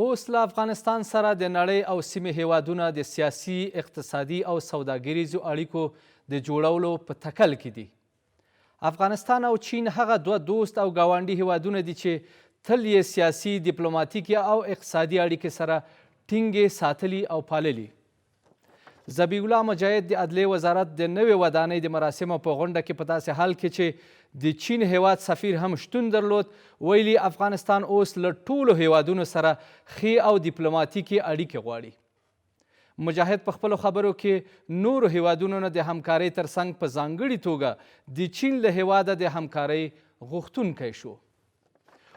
اوس له افغانستان سره د نړۍ او سیمې هیوادونه د سیاسي، اقتصادي او سوداګریزو اړیکو د جوړولو په تکل کې دي. افغانستان او چین هغه دوه دوست او ګاونډي هیوادونه دي چې تل یې سیاسي، ډیپلوماتیکي او اقتصادي اړیکې سره ټینګې ساتلي او پاللي. ذبیح الله مجاهد د عدلیې وزارت د نوې ودانۍ د مراسمو په غونډه کې په داسې حال کې چې د چین هیواد سفیر هم شتون درلود ویلي افغانستان اوس له ټولو هیوادونو سره ښې او ډیپلوماتیکي اړیکې غواړي. مجاهد په خپلو خبرو کې نورو هیوادونو نه د همکارۍ ترڅنګ په ځانګړې توګه د چین له هیواده د همکارۍ غوښتونکی شو.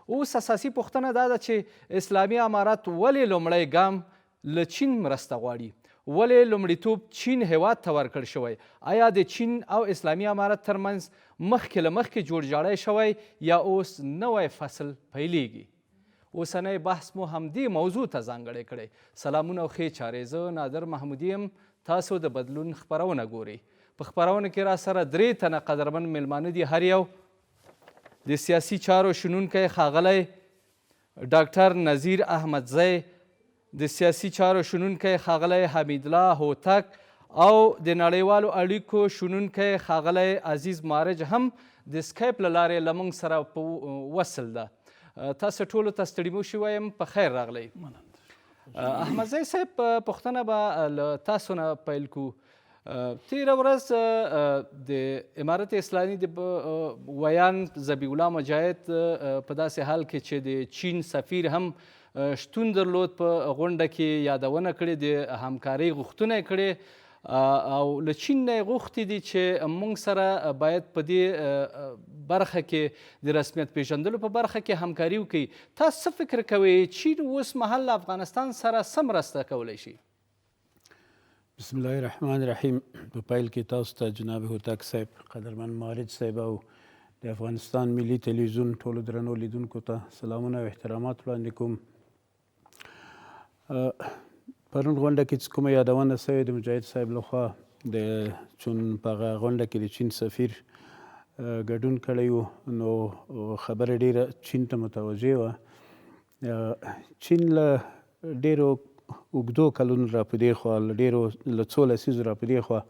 اوس اساسي پوښتنه دا ده چې اسلامي امارت ولې لومړی ګام له چین مرسته غواړي؟ ولې لومړیتوب چین هیواد ته ورکړل شوی؟ آیا د چین او اسلامي امارت ترمنځ مخکې له مخکې جوړجاړی شوی یا اوس نوی فصل پیلیږي؟ اوسنی بحث مو همدې موضوع ته ځانګړی کړی. سلامونه او ښې چارې. زه نادر محمودي یم. تاسو د بدلون خپرونه ګورئ. په خپرونه کې را سره 3 تنه قدرمن میلمانه دي. هر یو د سیاسي چارو شنونکی ښاغلی ډاکټر نظیر احمدزی، د سیاسي چارو شنونکی ښاغلی حمیدالله هوتک او د نړیوالو اړیکو شنونکی ښاغلی عزیز مارج هم د سکایپ له لارې له موږ سره په وصل ده. تاسو ټولو ته ستړي مو شوی یم. په خیر راغلی. احمدزی صاحب، پوښتنه به له تاسو نه پیل کړو. تیره ورځ د امارت اسلامي د ویان ذبیح الله مجاهد په داسې حال کې چې د چین سفیر هم شتون درلود په غونډه کې یادونه کړې، د همکارۍ غوښتنه یې کړې او له چین نه یې غوښتي دي چې موږ سره باید په دې برخه کې د رسمیت پیژندلو په برخه کې همکاري وکړي. تاسو څه فکر کوئ؟ چین اوس مهال له افغانستان سره څه مرسته کولی شي؟ بسم الله الرحمن الرحیم. په پیل کې تاسو ته جناب هوتک صاحب، قدرمن مارج صاحب او د افغانستان ملي تلویزیون ټولو درنو لیدونکو ته سلامونه او احترامات وړاندې کوم. پرون غونډه کې چې کومه یادونه سوې د مجاهد صاحب لخوا د چون په هغه غونډه کې د چین سفیر ګډون کړی و، نو خبره ډیره چین ته متوجه وه. چین له ډیرو اوږدو کلونو را په دې خوا، له څو لسیزو را په دې خوا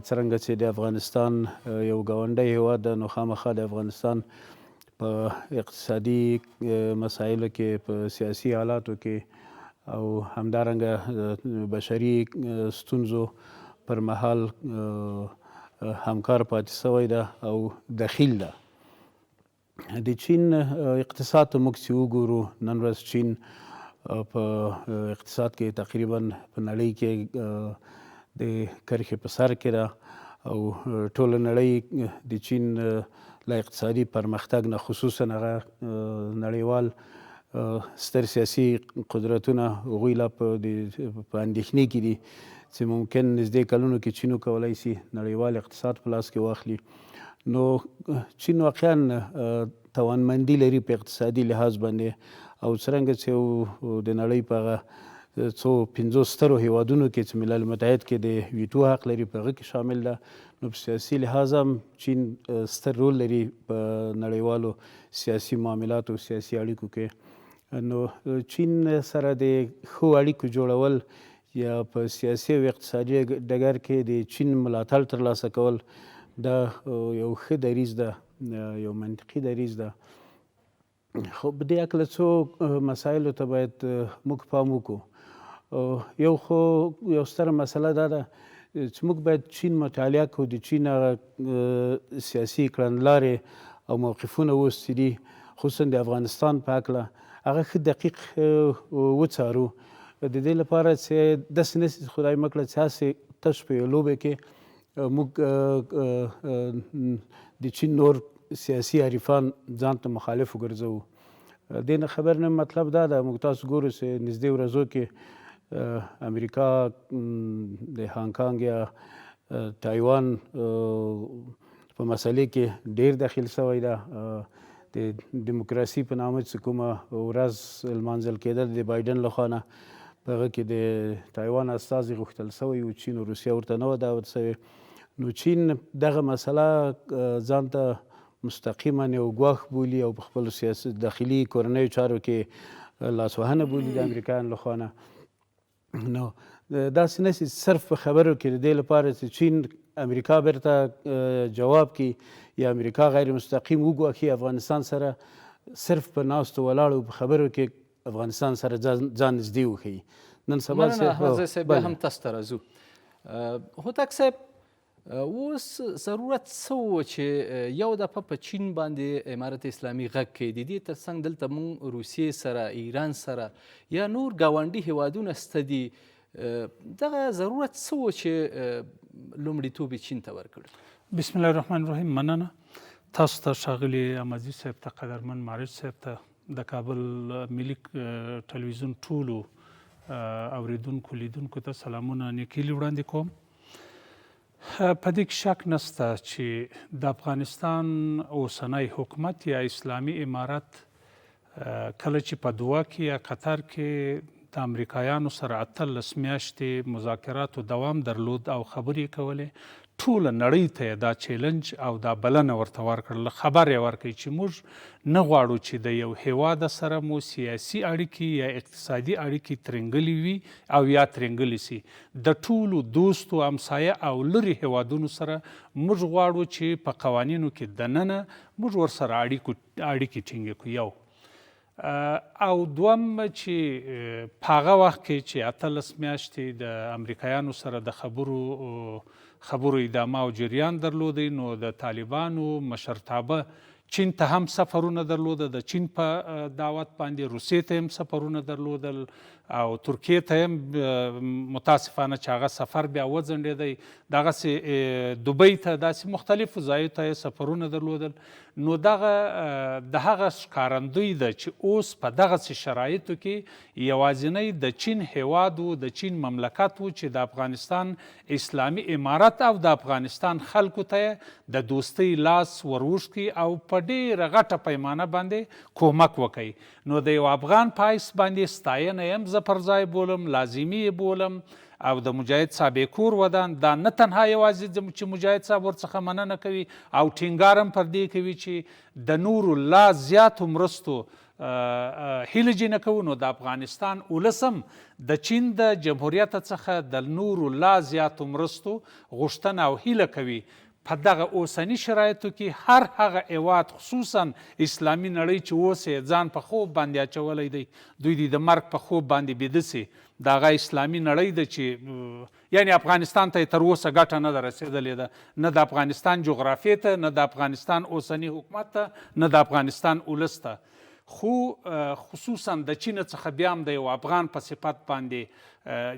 څرنګه چې د افغانستان یو ګاونډی هیواد ده، نو خامخا د افغانستان په اقتصادي مسایلو کې، په سیاسي حالاتو کې او همدارنګه بشري ستونزو پر مهال همکار پاتې سوی ده او دخیل ده. د چین اقتصاد ته موږ چې وګورو، نن ورځ چین په اقتصاد کې تقریبا په نړۍ کې د کرښې په سر کې ده او ټوله نړۍ د چین له اقتصادي پرمختګ نه، خصوصا هغه نړیوال ستر سیاسي قدرتونه هغوی لا په اندېښنې کې دي چې ممکن نږدې کلونو کې چین وکولی شي نړیوال اقتصاد په لاس کې واخلي. نو چین واقعا توانمندي لري په اقتصادي لحاظ باندې، او څرنګه چې د نړۍ په هغه څو 50 سترو هیوادونو کې چې ملل متحد کې د ویټو حق لري په هغه کې شامل ده، نو په سیاسي لحاظ هم چین ستر رول لري په نړیوالو سیاسي معاملاتو او سیاسي اړیکو کې. نو چین سره د ښو اړیکو جوړول یا په سیاسي او اقتصادي ډګر کې د چین ملاتړ ترلاسه کول دا یو ښه دریځ ده، یو منطقي دریځ ده. خو په دې هکله څو مسایلو ته باید موږ پام وکړو. یو ستره مسله دا ده چې موږ باید چین مطالعه کړو، د چین هغه سیاسي کړنلارې او موقفونه اوس چې دي، خصوصا د افغانستان په هکله، هغه ښه دقیق وڅارو، د دې لپاره چې داسې نه شي خدای مه کړه چې هسې تش په یو لوبه کې موږ د چین نور سیاسي حریفان ځان ته مخالف وګرځوو. دې نه خبر نه مطلب دا ده، موږ تاسو ګورو چې نږدې ورځو کې امریکا د هانګ کانګ یا تایوان په مسلې کې ډیر دخیل شوی ده. د دیموکراسي په نامه چې کومه ورځ لمانځل کېدل د بایډن لخوا نه، په هغه کې د تایوان استازي غوښتل شوی و، چین او روسیه ورته نه وه دعوت شوې. نو چین دغه مسله ځان ته مستقیما یو ګواښ بولي او په خپلو سیاسي داخلي کورنیو چارو کې لاسوهنه بولي د امریکایانو لخوا نه. نو داسې نه چې صرف په خبرو کې د دې لپاره چې چین امریکا بیرته جواب کړي یا امریکا غیر مستقیم وګواښي افغانستان سره صرف په ناستو ولاړو په خبرو کې افغانستان سره ځان نږدې وښیي. نن سبا مننه صاحب، بیا هم تاسو ته راځو. هوتک صاحب، اوس ضرورت څه و چې یو دفعه په چین باندې امارت اسلامي غږ کوي؟ د دې ترڅنګ دلته موږ روسیې سره، ایران سره یا نور ګاونډي هیوادونه شته دي. دغه ضرورت څه و چې لومړیتوب یې چین ته ورکړ؟ بسم الله الرحمن الرحیم. مننه تاسو ته ښاغلي امازي صاحب ته، قدرمن معرج صاحب ته، د کابل ملي ټلویزیون ټولو اوریدونکو لیدونکو ته سلامونه نیکیلي وړاندې کوم. په دې کې شک نشته چې د افغانستان اوسنی حکومت یا اسلامي امارت کله چې په دوحه کې یا قطر کې د امریکایانو سره 18 میاشتې مذاکراتو دوام درلود او خبرې کولې، ټوله نړۍ ته دا چیلنج او دا بلنه ورته ورکړله، خبر یې ورکړي چې موږ نه غواړو چې د یو هیواد سره مو سیاسي اړیکې یا اقتصادي اړیکې ترنګلې وي او یا ترنګلې سي. د ټولو دوستو، همسایه او لرې هیوادونو سره موږ غواړو چې په قوانینو کې دننه موږ ورسره اړیکې ټینګې کړو. یو او دوم چې په هغه وخت کې چې 18 میاشتې د امریکایانو سره د خبرو ادامه او جریان درلودی، نو د طالبانو مشرتابه چین ته هم سفرونه درلوده، د چین په دعوت باندې روسیې ته هم سفرونه درلودل او ترکیې ته هم متاسفانه چې هغه سفر بیا وځنډېدی، دغسې دوبۍ ته، داسې مختلفو ځایو ته یې سفرونه درلودل. نو دغه د هغه ښکارندوی ده چې اوس په دغسې شرایطو کې یوازینی د چین هیواد و، د چین مملکت و چې د افغانستان اسلامي امارت او د افغانستان خلکو ته د دوستۍ لاس وروښکي او په ډېره غټه پیمانه باندې کومک وکوي. نو د یو افغان په حیث باندې ستاینه یې هم زه پر ځای بولم، لازمي یې بولم. او د مجاهد سابقور ودان دا نه تنها یوازې چې مجاهد صاحب ورڅخه مننه کوي او ټینګار هم پر دې کوي چې د نورو لا زیاتو مرستو هیله جنه کوو، نو د افغانستان ولس هم د چین د جمهوریت څخه د نورو لا زیاتو مرستو غوښتنه او هیله کوي. په دغه اوسني شرایطو کې هر هغه هیواد، خصوصا اسلامي نړۍ چې اوس یې ځان په خوب باندې اچولی دی، دوی دې د مرګ په خوب باندې بیده سي. د هغه اسلامي نړۍ ده چې یعنی افغانستان ته یې تر اوسه ګټه نه ده رسېدلې ده، نه د افغانستان جغرافیې ته، نه د افغانستان اوسني حکومت ته، نه د افغانستان ولس ته. خو خصوصا د چین څخه بیا هم د یو افغان په صفت باندې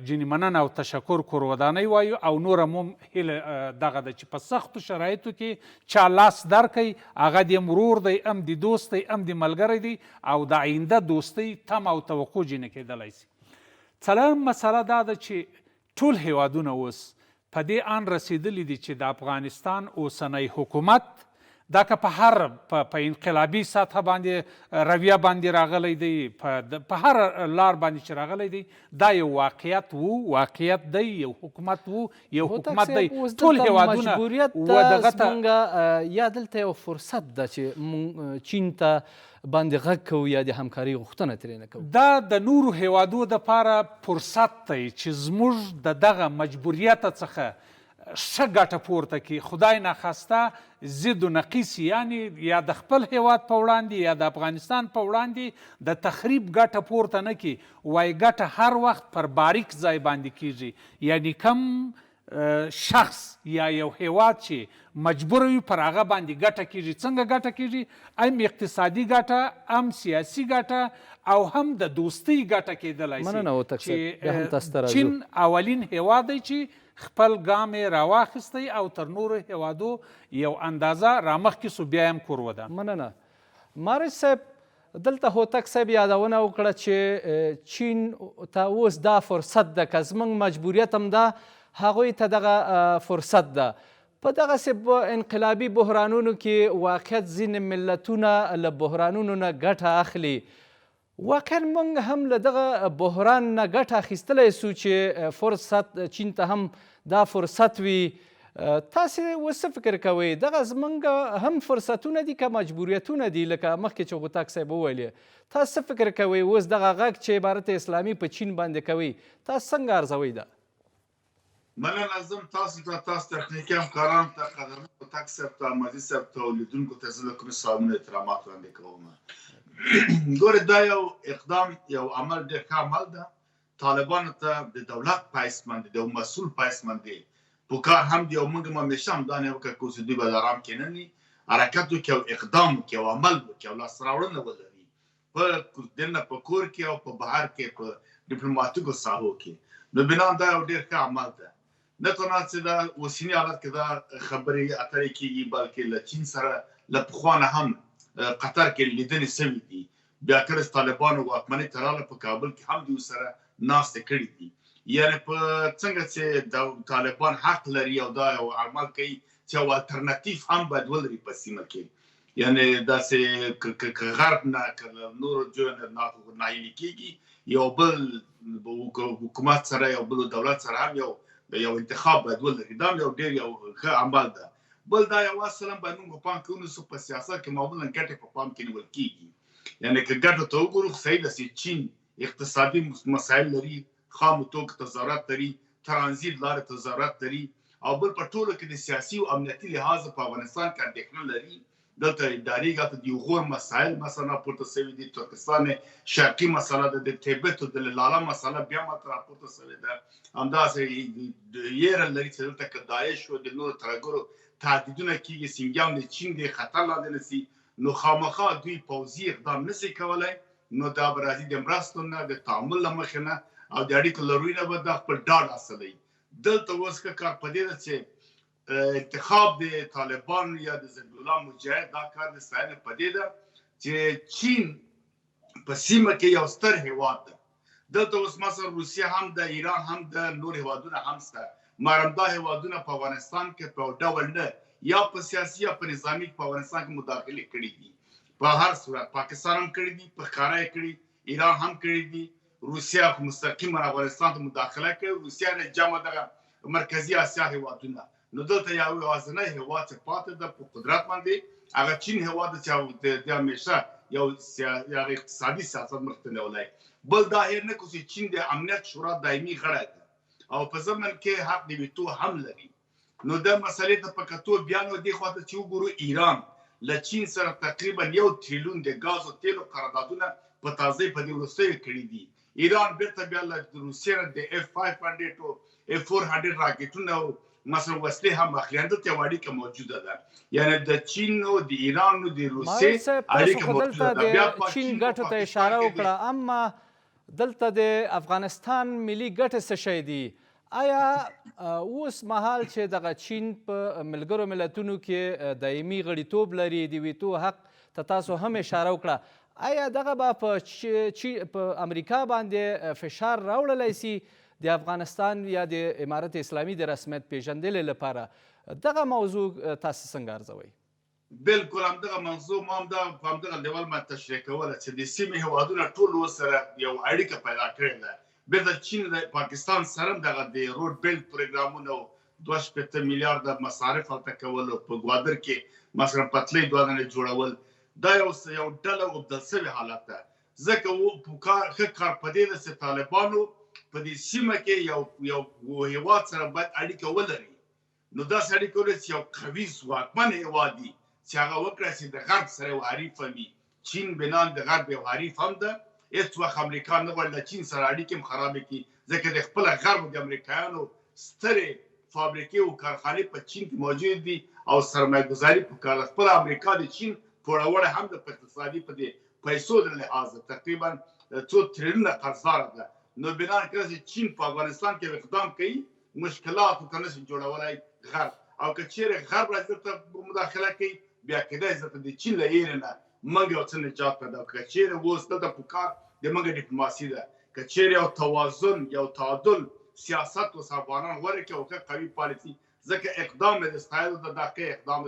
جنې مننه او تشکر کورودانۍ وایو او نور هم هیله دغه ده چې په سختو شرایطو کې چا لاس درکوي هغه د مرور دی، هم د دوست دی، هم د ملګری دی او د آینده دوستۍ تم او توقع جنې کېدلی سي. څلورم مسله دا ده چې ټول هیوادونه اوس په دې ان رسېدلي دي چې د افغانستان اوسنی حکومت دا که په هر په انقلابي سطحه باندې رویه باندې راغلی دی، په هر لار باندې چې راغلی دی، دا یو واقعیت و، واقعیت دی، یو حکومت و، یو حکومت دی. ټول هیوادونه مجبوریت زموږ یا دلته یو فرصت ده چې موږ چین ته باندې غږ کوو یا د همکارۍ غوښتنه ترې نه کوو؟ دا د نورو هیوادو دپاره فرصت دی چې زموږ د دغه مجبوریت څخه ښه ګټه پورته کړي. خدای ناخواسته ضد و نقیص یعنی یا د خپل هیواد په وړاندې یا د افغانستان په وړاندې د تخریب ګټه پورته نه کړي. وایي ګټه هر وخت پر باریک ځای باندې کیږي، یعنی کم شخص یا یو هیواد چې مجبور وي پر هغه باندې ګټه کیږي. څنګه ګټه کیږي؟ هم اقتصادي ګټه، هم سیاسي ګټه او هم د دوستۍ ګټه کیدلی سي. مننه وتک صاحب، بیا هم تاسو ته راځو. چین اولین هیواد دی چې خپل ګام یې راواخیستی او تر نورو هیوادو یو اندازه رامخکې سو، بیا هم کور ودان. مننه. معرج صاحب، دلته هوتک صاحب یادونه وکړه چې چین ته اوس دا فرصت ده، که زموږ مجبوریت هم ده هغوی ته دغه فرصت ده. په دغسې انقلابي بحرانونو کې واقعیت ځینې ملتونه له بحرانونو نه ګټه اخلي. واقعا موږ هم له دغه بحران نه ګټه اخیستلی سو چې فرصت چین ته هم دا فرصت وي تاسې اوس څه فکر کوئ دغه زمونږ هم فرصتونه دي که مجبوریتونه دي لکه مخکې چې غوتاک صاحب وویلې تاسو څه فکر کوئ اوس دغه غږ چې عبارت اسلامي په چین باندې کوي تاسو څنګه ارزوئ ده مننه زم تاسو تخنیکي همکارانو ته قدرمن غوتاک صاحب ته احمدي صاحب ته او لیدونکو ته زه له کومې سلامونه احترامات وړاندې کوم ګورې دا یو اقدام یو عمل ډېر ښه عمل ده طالبانو ته د دولت په حیث باندې د یو مسؤل په حیث باندې پکار هم دی او موږ هم همیشه همدا نه وکړو چې دوی به د آرام کې نه وي حرکت وکړي او اقدام وکړي او عمل وکړي او لاسته راوړنه ولري په دننه په کور کې او په بهر کې په ډیپلوماتیکو ساحو کې نو بنا دا یو ډېر ښه عمل ده نه تنها چې دا اوسني حالت کې دا خبرې اترې کېږي بلکې له چین سره له پخوا نه هم قطر کې لیدنې سوي دي بیا کله طالبانو واکمنۍ ته راغله په کابل کې هم دوی سره ناستې کړې دي یعنی په څنګه چې د طالبان حق لري او دا یو عمل کوي چې یو الټرناتیف هم باید ولري په سیمه کې یعنی داسې که غرب نه که نورو ځایونو نه ناهیلي کېږي یو بل حکومت سره یو بل دولت سره هم یو انتخاب باید ولري دا یو ډېر یو ښه عمل ده بل دا یو اصلا باید موږ په پام کې ونیسو په سیاست کې معمولا ګټې په پام کې نیول کېږي یعنی که ګټو ته وګورو صحیح ده چې چین اقتصادي مسایل لري خامو توکو ته ضرورت لري ترانزیت لارې ته ضرورت لري او بل په ټولو کې د سیاسي او امنیتي لحاظ په افغانستان کې اندېښنه لري دلته اداري ګټه د غور مسایل مثلا پورته شوي دي ترکستان شرقي مسله ده د تیبت او د لالا مسله بیا ماته راپورته شوې ده همداسې یېره لري چې دلته که داعش او د نورو ترهګرو تهدیدونه کېږي سینګیام د چین د خطر لاندې نشي نو خامخا دوی پوځي اقدام نشي کولی نو دا به راځي د مرستو نه د تعامل له مخې نه او د اړیکو لروي نه به دا خپل ډاډ حاصلوي دلته اوس ښه کار په دې ده چې انتخاب د طالبانو یا د ضد الله مجاهد دا کار د ستاینې په دې ده چې چین په سیمه کې یو ستر هیواد ده دلته اوس مثلا روسیه هم ده ایران هم ده نور هیوادونه هم شته مګر همدا هیوادونه په افغانستان کې په ډول نه یا په سیاسي یا په نظامي په افغانستان کې مداخلې کړي دي په هر صورت پاکستان هم کړي دي په ښکاره یې کړي ایران هم کړي دي روسیه خو مستقیما افغانستان ته مداخله کوي روسیه نه جمع دغه مرکزي اسیا هیوادونه نو دلته یو یوازینی هیواد چې پاتې ده په قدرت باندې هغه چین هیواد چې د همیشه یو اقتصادي سیاست مخته نیولی بل دا هېر نه کړو چې چین د امنیت شورا دایمي غړی ده او په ضمن کې حق د ویتو هم لري نو د مسلې ته په کتو بیا نو دې خواته چې وګورو ایران له چین سره تقریبا 1 تریلیون د ګاز او تیلو قراردادونه په تازه په دې وروستیو کړي دي ایران بیرته بیا له روسیې نه د F-500 او F-400 راکټونه او مثلا وسلې هم اخلي دلته یو اړیکه موجوده ده یعنی د چین او د ایران او د روسیې اړیکه موجوده ده بیا چین ګټو ته اشاره وکړه اما دلته د افغانستان ملي ګټې څه شی دي آیا اوس مهال چې دغه چین په ملګرو ملتونو کې دایمي غړیتوب لري د ویتو حق ته تاسو هم اشاره وکړه آیا دغه به په امریکا باندې فشار راوړلی سي د افغانستان یا د امارت اسلامي د رسمیت پیژندلو لپاره دغه موضوع تاسو څنګه ارزوئ بالکل همدغه موضوع ما هم په همدغه ډول ما تشریح کوله چې د سیمې هیوادونه ټول سره یو اړیکه پیدا کړې ده بیرته چین د پاکستان سره دغه د روډ بیلټ پروګرامونه 2.5 میلیارډ مصارف هلته کول په ګوادر کې مثلا پتلې دوه جوړول دا یو ډله اوبدل شوې حالت ده ځکه ښه کار په دې ده چې طالبانو په دې سیمه کې یو هیواد سره باید اړیکه ولري نو داسې اړیکه ولري چې یو قوي ځواکمن هیواد وي چې هغه وکړی چې د غرب سره یو حریف وي چین بنان د غرب یو حریف هم ده هېڅ وخت امریکا نه غواړي له چین سره اړیکې هم خرابې کړي ځکه د خپله غرب د امریکایانو سترې فابریکې او کارخانې په چین کې موجود دي او سرمایه ګذاري په کار خپله امریکا د چین پوړوړی هم د اقتصادي په دې پیسو د لحاظه تقریبا 2 تریلیونه قرضداره ده نو بنا کړه چې چین په افغانستان کې اقدام کوي مشکلات ورته نشي جوړولی غرب او که چیرې غرب راځي ورته مداخله کوي بیا کیدای شي د چین له یېرې نه موږ یو څه نجات پیدا کړو که چیرې اوس دلته په کار د موږ ډیپلوماسي ده که چیرې یو توازن یو تعادل سیاست اوس افغانان غوره کړي او ښه قوي پالیسي ځکه اقدام یې د ستایلو د دقیق اقدام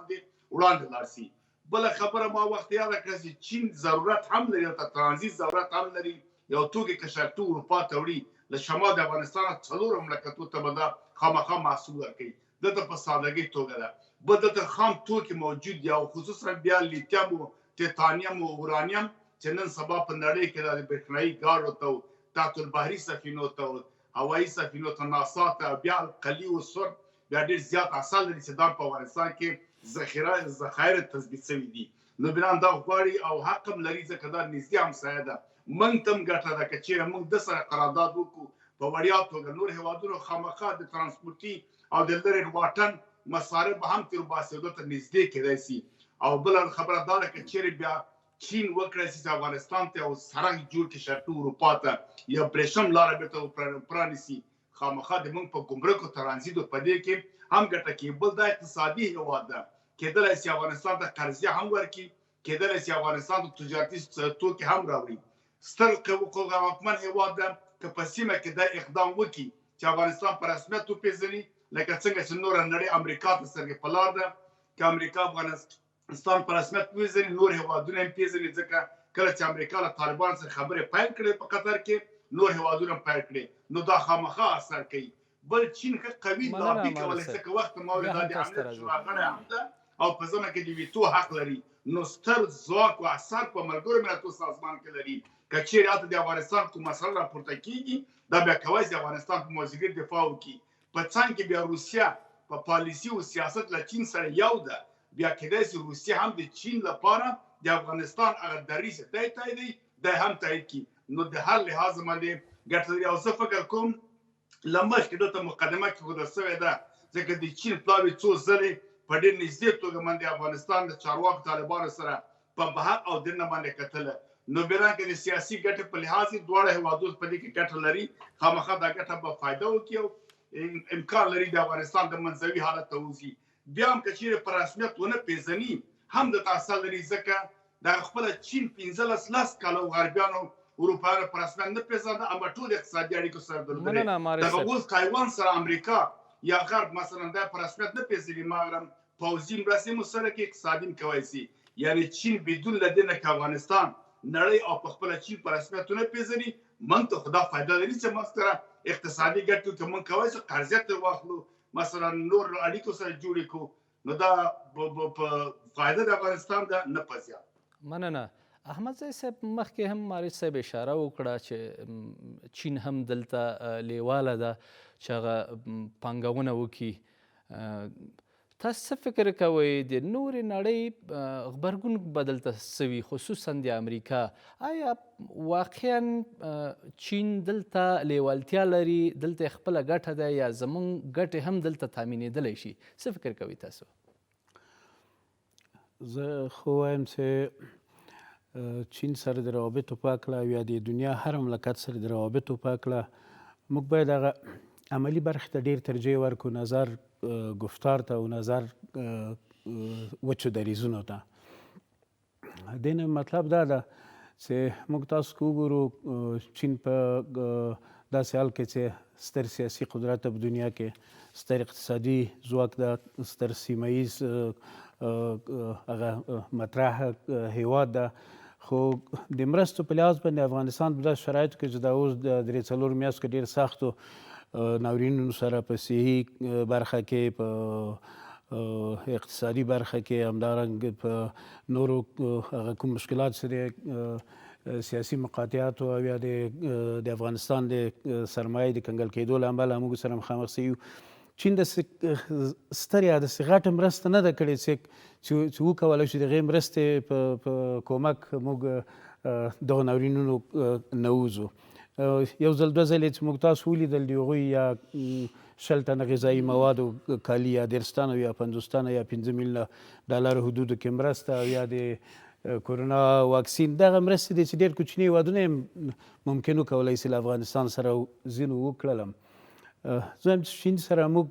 دی وړاندې لاړ شي بله خبره ما وخت یاده کړه چې چین ضرورت هم لري ورته ترانزیت ضرورت هم لري یو توکي که شرقي اروپا ته وړي له شمال د افغانستان 4 مملکتو ته به دا خامخا محصول ورکوي دلته په سادهګۍ توګه ده. بل دلته خام توکي موجود دي او خصوصا بیا لیتیم او تیتانیم او اورانیم چې نن سبا په نړۍ کې د برېښنایي ګاډو ته تحت البحري سفینو ته هوایي سفینو ته ناسا ته بیا القلي او سرب بیا ډېر زیات اثار لري چې دا په افغانستان کې ذخایر تثبیت شوي دي. نو بنان دا غواړي او حق هم لري ځکه دا نږدې همسایه ده. موږ ته هم ګټه ده که چېرې موږ د سره قرارداد وکړو په وړیا توګه. نور هېوادونو خامخا د ترانسپورټي او د لرې واټن مصارف به هم تر باسېدو ته نږدې کېدای شي. او بله خبره دا ده که چېرې بیا چین وکړی شي چې افغانستان ته یو سړک جوړ کړي شرقي اروپا ته یا برېښم لاره بېرته پرانیسي، خامخا د موږ په ګمرکو ترانزیت په دې کې هم ګټه کوي. بل دا اقتصادي هېواد ده، کېدلی شي افغانستان ته قرضې هم ورکړي، کېدلی شي افغانستان ته تجارتي توکي هم راوړي. ستر قوتمن هېواد ده که په سیمه کې دا اقدام وکړي چې افغانستان په رسمیت وپېژني، لکه څنګه چې نوره نړۍ امریکا ته سترګې په لار ده. که امریکا افغانستان په رسمیت وپېژني، نور هېوادونه هم پېژني، ځکه کله چې امریکا له طالبانو سره خبرې پیل کړې په قطر کې، نور هېوادونه هم پیل کړې، نو دا خامخا اثر کوي. بل چین ښه قوي لابي کولی شي، ځکه وخت ما ویل دا د امنیت شورا غړی هم ده او په ځمه کې د ویتو حق لري. نو ستر ځواک او اثر په ملګرو ملتونو سازمان کې لري. که چېرې هلته د افغانستان کوم مسله راپورته کېږي، دا بیا کولی شي د افغانستان په موضوعګۍ دفاع وکړي. په څنګ کې بیا روسیه په پالیسي او سیاست له چین سره یو ده، بیا کېدای شي روسیه هم د چین لپاره د افغانستان هغه دریځ دی تاییدوي، دی هم تایید کړي. نو د هر لحاظ باندې ګټه لري. او زه فکر کوم له مخکې دلته مقدمه کې ښودل شوې ده، ځکه د چین پلاوي څو ځلې په ډېر نږدې توګه باندې افغانستان د چارواکو طالبانو سره په بحر او دننه باندې کتله. نو بیران کې د سیاسي ګټې په لحاظ دواړه هېوادونه په دې کې ګټه لري. خامخا دا ګټه به فایده وکړي او امکان لري د افغانستان د منځوي حالت ته وځي. بیا هم که چېرې په رسمیت ونه پېژني هم د تاثیر لري، ځکه دغه خپله چین 15 کاله غربیانو اروپایانو په رسمیت نه پېژانده، اما ټول اقتصادي اړیکو سره درلودلې. دغه اوس تایوان سره امریکا یا غرب مثلا دا په رسمیت نه پېژني، مګر پوځي مرستې مو سره کې اقتصادي هم کولی شي. یعنې چین بدون له دې نه که افغانستان نړۍ او په خپله چین په رسمیت ونه پېژني، موږ ته خو دا فایده لري چې موږ سره اقتصادي ګټې وکړو، موږ کولی شو قرضیت ترې واخلو، مثلا نور اړیکو سره جوړې کړو. نو دا په فایده د افغانستان ده، نه په زیان. مننه. احمدزی صاحب مخکې هم مارج صاحب اشاره وکړه چې چین هم دلته لیواله ده چې هغه پانګونه وکړي. تاسو څه فکر کوئ د نورې نړۍ غبرګون به دلته څه وي، خصوصا د امریکا؟ آیا واقعا چین دلته لیوالتیا لري، دلته خپله ګټه ده، یا زموږ ګټې هم دلته تامینېدلی شي؟ څه فکر کوئ تاسو؟ زه خو وایم چې چین سره د روابطو په هکله یا د دنیا هر مملکت سره د روابطو په هکله موږ باید هغه عملي برخې ته ډېر ترجیح ورکړو، نظر گفتار ته او نظر وچو دریځونو ته. دې نه مطلب دا ده چې موږ تاسو که وګورو چین په داسې حال کې چې ستر سیاسي قدرت په دنیا کې، ستر اقتصادي ځواک ده، ستر سیمه ییز هغه مطرح هیواد ده، خو د مرستو په لحاظ باندې افغانستان په داسې شرایطو کې چې دا اوس د 3-4 میاشتو کې ډېر سختو ناورینونو سره په صحي برخه کې، په اقتصادي برخه کې، همدارنګه په نورو هغه کوم مشکلات چې سیاسي مقاطعاتو او یا د افغانستان د سرمایې د کنګل کېدو له امله موږ سره مخامخ شوي یو. چین داسې ستر یا داسې غټه مرسته نه ده کړې چې وکولی شو د هغې مرستې په کومک موږ دغو ناورینونو نه وځو. یو ځل دوه ځلې چې موږ تاسو ولیدل د هغوی یا 20 تنه غذایي موادو کالي یا 30 تنه یا 50 تنه یا 5 میلیونه ډالر حدودو کې مرسته، یا د کورونا واکسین، دغه مرستې دي چې ډېر کوچني هېوادونه یې ممکن وکولی شي له افغانستان سره ځینو وکړل. زه وایم چې چین سره موږ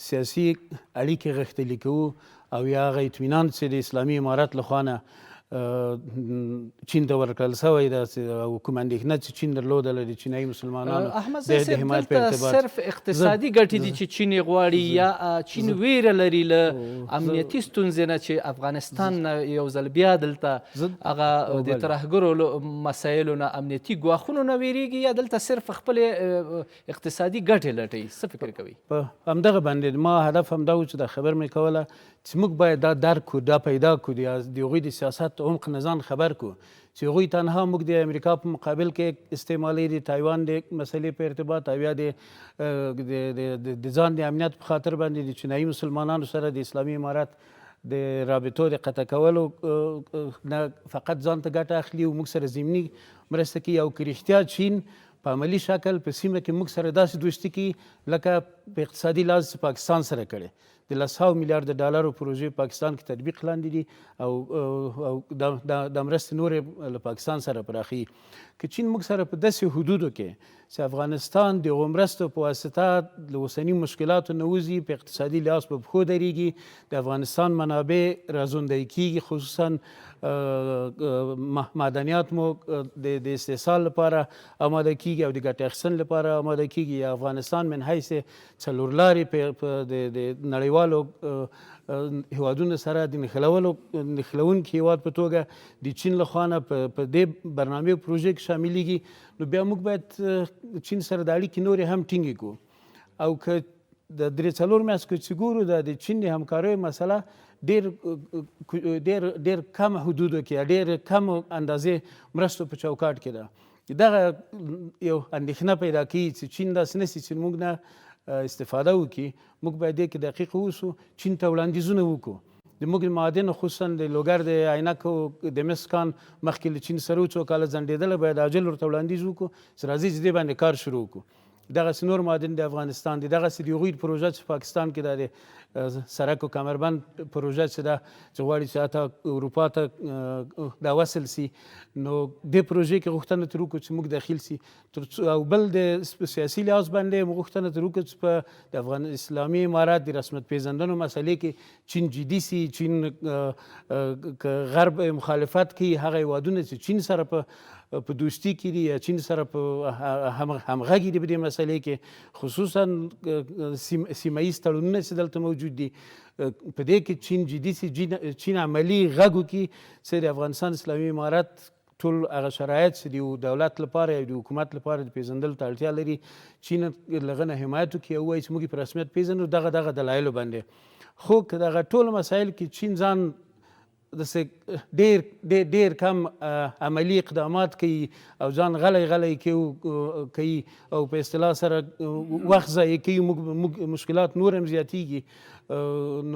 سیاسي اړیکې غښتلي کوو او یا هغه اطمینان چې د اسلامي امارت له خوا نه چین چین ته ورکړل شوی ده او کوم اندېښنه چې چین درلودله د چینایي مسلمانانو احمد د صاحب حمایت په دلته ارتباط صرف اقتصادي ګټې دي چې چین یې غواړي یا چین ویره لري له امنیتي ستونزې نه چې افغانستان نه یو ځل بیا دلته هغه د ترهګرو مسایلو نه امنیتي ګواښونو نه ویریږي یا دلته صرف خپلې اقتصادي ګټې لټوي؟ څه فکر کوي؟ په همدغه باندې ما هدف همدا و چې دا خبر مې کوله چې موږ باید دا درک کړو، دا پیدا کړو، د هغوی د سیاست عمق نه ځان خبر کړو چې هغوی تنها موږ د امریکا په مقابل کې استعمالي د تایوان د مسلې په ارتباط او یا د ځان د امنیت په خاطر باندې د چینایي مسلمانانو سره د اسلامي امارت د رابطو د قطع کولو نه فقط ځان ته ګټه اخلي او موږ سره ضمني مرسته کوي، او که رښتیا چین په عملي شکل په سیمه کې موږ سره داسې دوستي کوي لکه په اقتصادي لحاظ پاکستان سره کړی د 100 میلیارډ ډالرو پروژې پاکستان کې تطبیق لاندې دي او د مرستې نورې له پاکستان سره پراخي. که چین موږ سره په داسې حدودو کې چې افغانستان د هغو مرستو په واسطه له اوسني مشکلاتو نه وځي، په اقتصادي لحاظ په پښو درېږي، د افغانستان منابع رازوندی کېږي، خصوصا معدنیات مو د استحصال لپاره آماده کېږي او د ګټې اخیستنې لپاره آماده کېږي. افغانستان من حیث څلورلارې په د نړیوالو هیوادونو سره د نښلونکي هیواد په توګه د چین لخوا نه په دې برنامې او پروژې کې شاملېږي، نو بیا موږ باید چین سره د اړیکې نورې هم ټینګې کړو. او که د 3-4 میاشتو چې ګورو د چین د همکاریو مسله ډېر کم حدودو کې ډېر کم اندازې مرستو په چوکاټ کې ده. دغه یو اندېښنه پیدا کوي چې چین داسې نشي چې موږ نه استفاده وکړي. موږ باید دې کې دقیق اوسو، چین ته وړاندیزونه وکړو. د موږ معادن خصوصا د لوګر د عینکو د مس کان مخکې له چین سره څو کاله ځنډېدله، باید عاجل ورته وړاندیز وکړو چې راځئ چې دې باندې کار شروع وکړو. دغسې نور معادن د افغانستان دي، دغسې د هغوی پروژه چې پاکستان کې د سرک و کمربند پروژه چې ده چې غواړي چې حتی اروپا ته دا وصل سي، نو دې پروژې کې غوښتنه ترې وکړو چې موږ داخل سي. او بل د سیاسي لحاظ باندې موږ غوښتنه ترې وکړو چې په د افغان اسلامي امارت د رسمیت پېژندنو مسلې کې چین جدي سي. چین که غرب مخالفت کوي، هغه هیوادونه چې چین سره په دوستي کې دي یا چین سره په همغږي دي په دې مسلې کې، خصوصا سیمه ییز تړونونه چې دلته موجود دي، په دې کې چین جدي سي، چین عملي غږ وکړي چې د افغانستان اسلامي امارت ټول هغه شرایط چې د دولت لپاره یا د حکومت لپاره د پېژندلو ته اړتیا لري، چین له هغه نه حمایت وکړي او ووایي چې موږ یې په رسمیت پېژنو دغه دلایلو باندې. خو که دغه ټول مسایل کې چین ځان داسې ډېر کم عملي اقدامات کوي او ځان غلی کوي او په اصطلاح سره وخت ضایع کوي، موږ مشکلات نور هم زیاتېږي.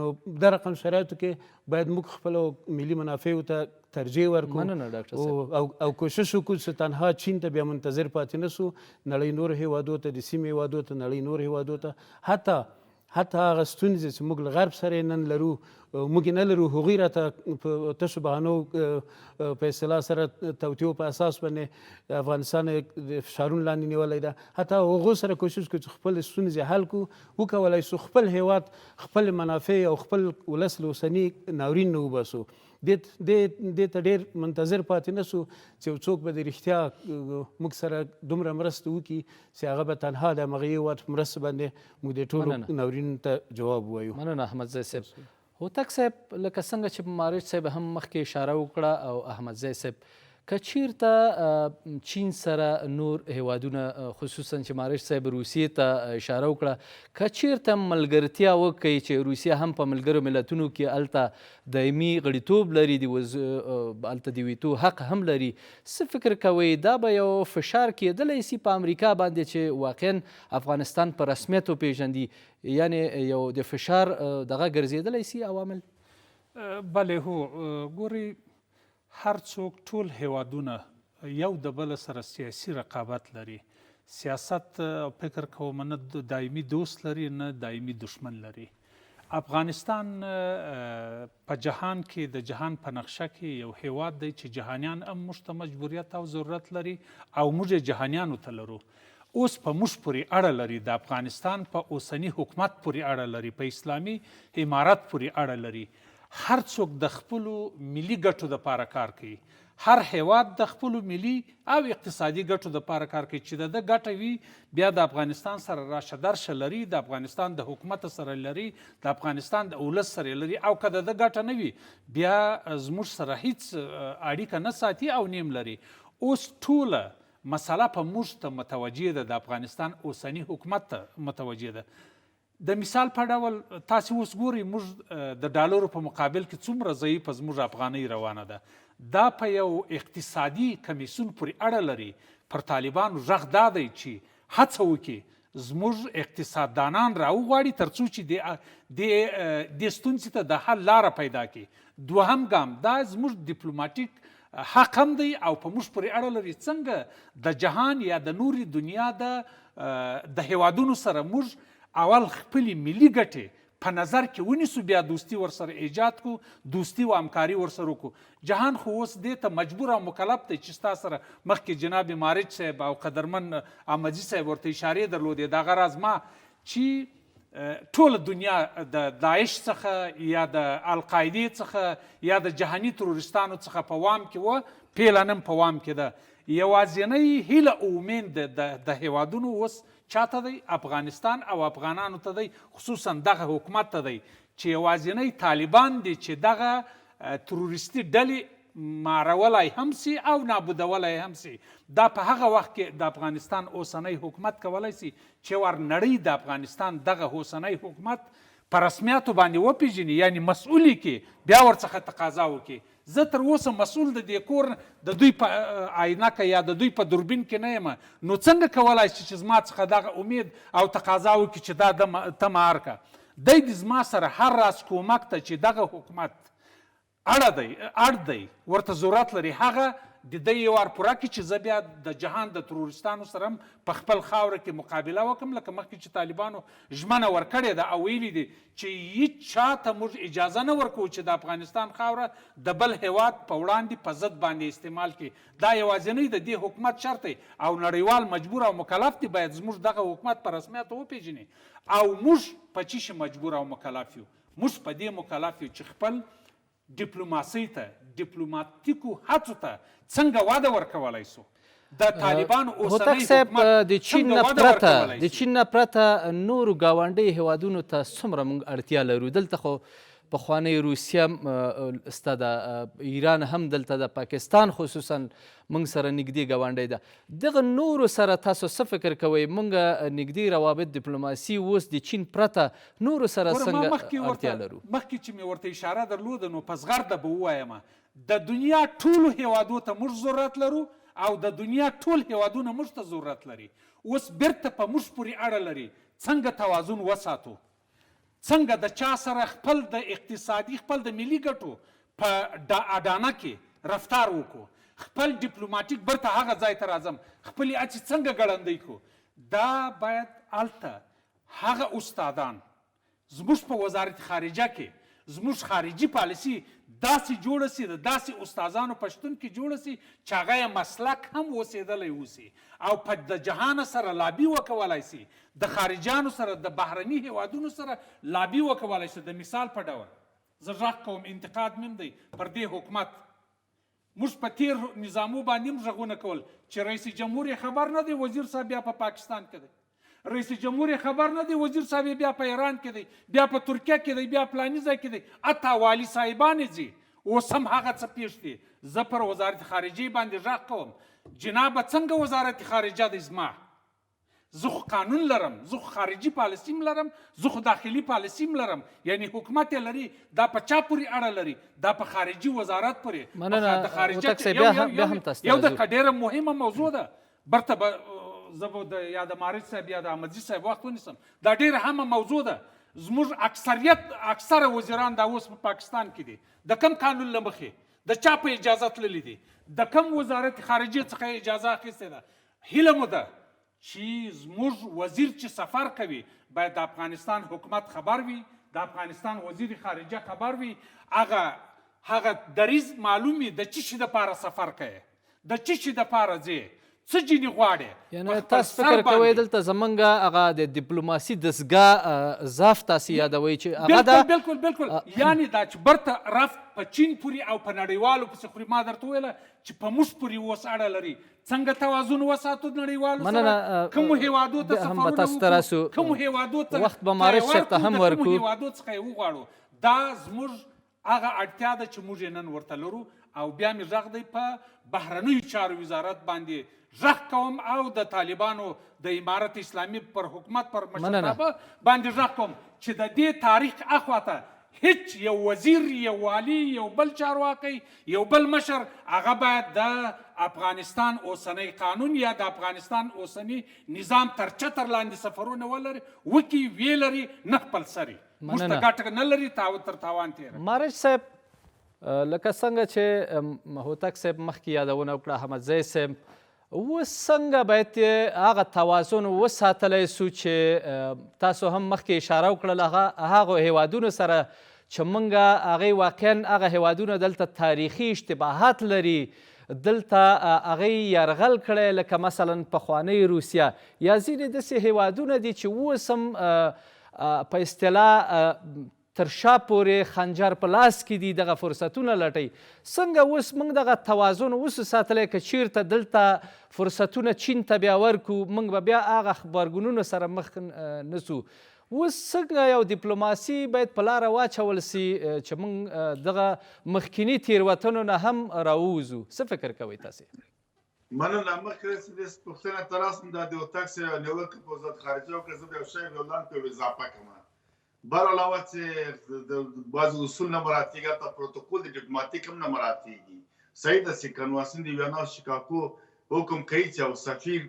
نو د رقم شرایطو کې باید موږ خپلو ملي منافعو ته ترجیح ورکړو او کوشش وکړو چې تنها چین ته بیا منتظر پاتې نه سو، نړۍ نور هیوادو ته، د سیمې هیوادو ته، نړۍ نور هیوادو ته، حتی هغه ستونزې چې موږ له غرب سره نن لرو موږ یې نه لرو، هغوی راته په تشو بهانو په اصطلاح سره توطیو په اساس باندې افغانستان د فشارونو لاندې نیولی ده. حتی هغو سره کوشش کوو چې خپل ستونزې حل کړو، وکولی سو خپل هیواد خپل منافع او خپل ولس له اوسني ناورین نه وباسو. دې ته ډېر منتظر پاتې نه سو چې څوک به د رښتیا موږ سره دومره مرسته وکړي چې هغه به تنها د همغه هېواد په مرسته باندې موږ د ټولو ناورینو ته جواب ووایو. مننه احمدزی صاحب. هوتک صاحب، لکه څنګه چې مارج صاحب هم مخکې اشاره وکړه او احمدزی صاحب، که چیرته چین سره نور هیوادونه خصوصا چې مارج صاحب روسیې ته اشاره وکړه، که چیرته ملګرتیا وکړي چې روسیه هم په ملګرو ملتونو کې هلته دایمي غړیتوب لري، هلته د ویتو حق هم لري، څه فکر کوئ دا به یو فشار کېدلی سي په امریکا باندې چې واقعا افغانستان په رسمیت وپېژندي، یعنې یو د فشار دغه ګرځېدلی سي عوامل؟ بله هو، ګورئ هر څوک ټول هیوادونه یو د بل سره سیاسي رقابت لري. سیاست فکر کوم نه دایمي دوست لري نه دایمي دشمن لري. افغانستان په جهان کې د جهان په نقشه کې یو هیواد دی چې جهانیان هم موږ ته مجبوریت او ضرورت لري او موږ یې جهانیانو ته لرو. اوس په موږ پورې اړه لري، د افغانستان په اوسني حکومت پورې اړه لري، په اسلامي امارت پورې اړه لري. هر څوک د خپلو ملي ګټو دپاره کار کوي، هر هیواد د خپلو ملي او اقتصادي ګټو دپاره کار کوي چې د ده ګټه وي بیا د افغانستان سره راشه درشه لري، د افغانستان د حکومت سره لري، د افغانستان د ولس سره لري، او که د ده ګټه نه وي بیا زموږ سره هیڅ اړیکه نه ساتي او نیم لري. اوس ټوله مسله په موږ ته متوجه ده، د افغانستان اوسني حکومت ته متوجه ده. د مثال په ډول تاسې اوس ګورئ موږ د ډالرو په مقابل کې څومره ضعیفه زموږ افغانۍ روانه ده. دا په یو اقتصادي کمیسیون پورې اړه لري. پر طالبانو غږ دا دی چې هڅه وکړي زموږ اقتصاددانان راوغواړي تر څو چې دې ستونزې ته د حل لاره پیدا کړي. دوهم ګام دا زموږ ډیپلوماټیک حق هم دی او په موږ پورې اړه لري څنګه د جهان یا د نوري دنیا د هیوادونو سره موږ اول خپلې ملي ګټې په نظر کې ونیسو، بیا دوستي ورسره ایجاد کو، دوستي و همکاري ورسره وکړو. جهان خو اوس دې ته مجبور او مکلف دی چې ستا سره مخکې جناب مارج صاحب او قدرمن احمدي صاحب ورته اشارې درلودې. دغه راز ما چې ټوله دنیا د داعش څخه یا د القاعدې څخه یا د جهاني ترورستانو څخه په وام کې وه، پیله نن په وام کې ده. یوازینۍ هیله او امید د هیوادونو اوس چاته دی؟ افغانستان او افغانانو ته دی، خصوصا دغه حکومت ته دی چې یوازینۍ طالبان دي چې دغه تروریستي ډلې مارولی هم سي او نابودولی هم سي. دا په هغه وخت کې د افغانستان اوسنی حکومت کولی سي چې ور نړۍ د افغانستان دغه اوسنی حکومت په رسمیاتو باندې وپیژني، یعنی مسؤلي کې بیا ورڅخه تقاضا وکړي. زه تر اوسه مسؤل د دې کور د دوی په عینکه یا د دوی په دوربین کې نه یم، نو څنګه کولی شي چې زما څخه دغه امید او تقاضا وکړي چې دا ته مهار که؟ دی د زما سره هر راز کومک ته چې دغه حکومت اړ دی ورته ضرورت لري، هغه د دی یو وار پوره کړي چې زه بیا د جهان د ترورستانو سره هم په خپل خاوره کې مقابله وکړم، لکه مخکې چې طالبانو ژمنه ورکړې ده او ویلي دي چې هیڅ چا ته موږ اجازه نه ورکوو چې د افغانستان خاوره د بل هیواد په وړاندې په ضد باندې استعمال کړي. دا یوازینی د دې حکومت شرط دی او نړیوال مجبور او مکلف دی باید زموږ دغه حکومت په رسمیاتو وپیژني. او موږ په چی شي مجبور او مکلف یو؟ موږ په دې مکلف یو چې خپل ډیپلوماسۍ ته، ډیپلوماتیکو هڅو ته څنګه وده ورکولی سو. د طالبانو اوسنی حکومت د چین نه پرته نورو ګاونډیو هیوادونو ته څومره موږ اړتیا لرو؟ دلته خو پخوانی روسیه سته د ایران هم دلته د پاکستان خصوصا موږ سره نږدې ګاونډی ده. دغه نورو سره تاسو څه فکر کوئ؟ موږ نږدې روابط ډیپلوماسي اوس د چین پرته نورو سره څنګه اړتیا لرو؟ مخکې چې مې ورته اشاره درلوده نو په زغرده به ووایم د دنیا ټولو هیوادو ته موږ ضرورت لرو او د دنیا ټول هیوادونه موږ ته ضرورت لري. اوس بیرته په موږ پورې اړه لري څنګه توازن وساتو، څنګه د چا سره خپل د اقتصادي خپل د ملي ګټو په اډانه کې رفتار وکړو، خپل ډیپلوماټیک برته هغه ځای ته راځم، خپلې هڅې څنګه ګړندۍ کړو. دا باید هلته هغه استادان زموږ په وزارت خارجه کې زموږ خارجي پالیسي داسې جوړه سي، د داسې استادانو په شتون کې جوړه سي چې هغه یې مسلک هم اوسېدلی اوسي او په د جهان سره لابي وکولی سي، د خارجیانو سره د بهرني هیوادونو سره لابي وکولی سي. د مثال په ډول زه غږ کوم، انتقاد مې هم دی پر دې حکومت. موږ په تیر نظامو باندې هم غږونه کول چې رئیس جمهور یې خبر نه دی وزیر صاحب بیا په پاکستان کې دی، رئیس جمهور یې خبر نه دی وزیر صاحب بیا په ایران کې دی، بیا په ترکیه کې دی، بیا پلاني ځای کې دی، حتی والي صاحبان یې ځي. اوس هم هغه څه پیښ دي. زه پر وزارت خارجه باندې غږ کوم، جنابه څنګه وزارت خارجه دی زما؟ زه خو قانون لرم، زه خو خارجي پالیسي هم لرم، زه خو داخلي پالیسي هم لرم، یعنی حکومت یې لري. دا په چا پورې اړه لري؟ دا په خارجي وزارت پورې. د خارجه یو د ډېره مهمه موضوع ده، برته به زه به د یا د مارج صاحب یا د احمدزي صاحب وخت ونیسم. دا ډېره هامه موضوع ده. زموږ اکثره وزیران دا اوس په پاکستان کې دي. د کم قانون له مخې د چا په اجازه تللي دي؟ د کم وزارت خارجه څخه اجازه اخیستې ده؟ هیله مو ده چې زموږ وزیر چې سفر کوي باید د افغانستان حکومت خبر وي، د افغانستان وزیر خارجه خبر وي، هغه دریځ معلوم وي د څه شي دپاره سفر کوي، د څه شي دپاره ځې، څه ځینې غواړې یعنې تاسو فکر کوئ دلته زمونږ هغه د ډیپلوماسي دستګاه ضعف تاسې یادوئ چې هغه ده بالکل بالکل یعنې دا چې برته رفت په چین پورې او په نړیوالو پسې خوري. ما درته وویله چې په موږ پورې اوس اړه لري څنګه توازن وساتو نړیوالو سره، کومو هیوادو ته سفرونه وکړو، کومو هیوادو ته وخت به معرف صاحب ته هم ورکو، کومو هیوادو څخه یې وغواړو. دا زموږ هغه اړتیا ده چې موږ یې نن ورته لرو. او بیا مې غږ دی په بهرنیو چارو وزارت باندې غږ کوم او د طالبانو د امارت اسلامي پر حکومت پر مشرتابه باندې غږ کوم چې د دې تاریخ اخواته هیڅ یو وزیر، یو والی، یو بل چارواکی، یو بل مشر هغه باید د افغانستان اوسنی قانون یا د افغانستان اوسنی نظام تر چتر لاندې سفرونه ولري، وکي ویلري، نه خپل سري موږ ته ګټه نه لري، تر تاوان تېره. مارج صاحب لکه څنګه چې هوتک صاحب مخکې یادونه وکړه، احمدزی صاحب، اوس څنګه باید هغه توازن وساتلی سو چې تاسو هم مخکې اشاره وکړله هغو هیوادونو سره چې موږ هغې واقعا هغه هیوادونه دلته تاریخي اشتباهات لري، دلته هغې یرغل کړی، لکه مثلا پخوانۍ روسیه یا ځینې داسې هیوادونه دي چې اوس هم په اصطلاح تر شا پورې خنجر په لاس کې دي، دغه فرصتونه لټوي. څنګه اوس موږ دغه توازن اوس ساتلی که چیرته دلته فرصتونه چین ته بیا ورکو، موږ به بیا هغه غبرګونونو سره مخ نسو. اوس څنګه یو ډیپلوماسي باید په لاره واچول سي چې موږ دغه مخکیني تېروتنو نه هم راووځو؟ څه فکر کوئ تاسې؟ مننه. مخکې چې داسې پوښتنه ته راسم دا د هوتک صاحب نیوکه په وزارت خارجه وکړه، زه به یو شی لاندې په اضافه کوم. بر علاوه چې د بعض اصول نه مراعاتېږي، حتی پروتوکول د ډیپلوماتیک هم نه مراعاتېږي. صحیح ده چې کنوانسیون د ویانا شیکاګو حکم کوي چې یو سفیر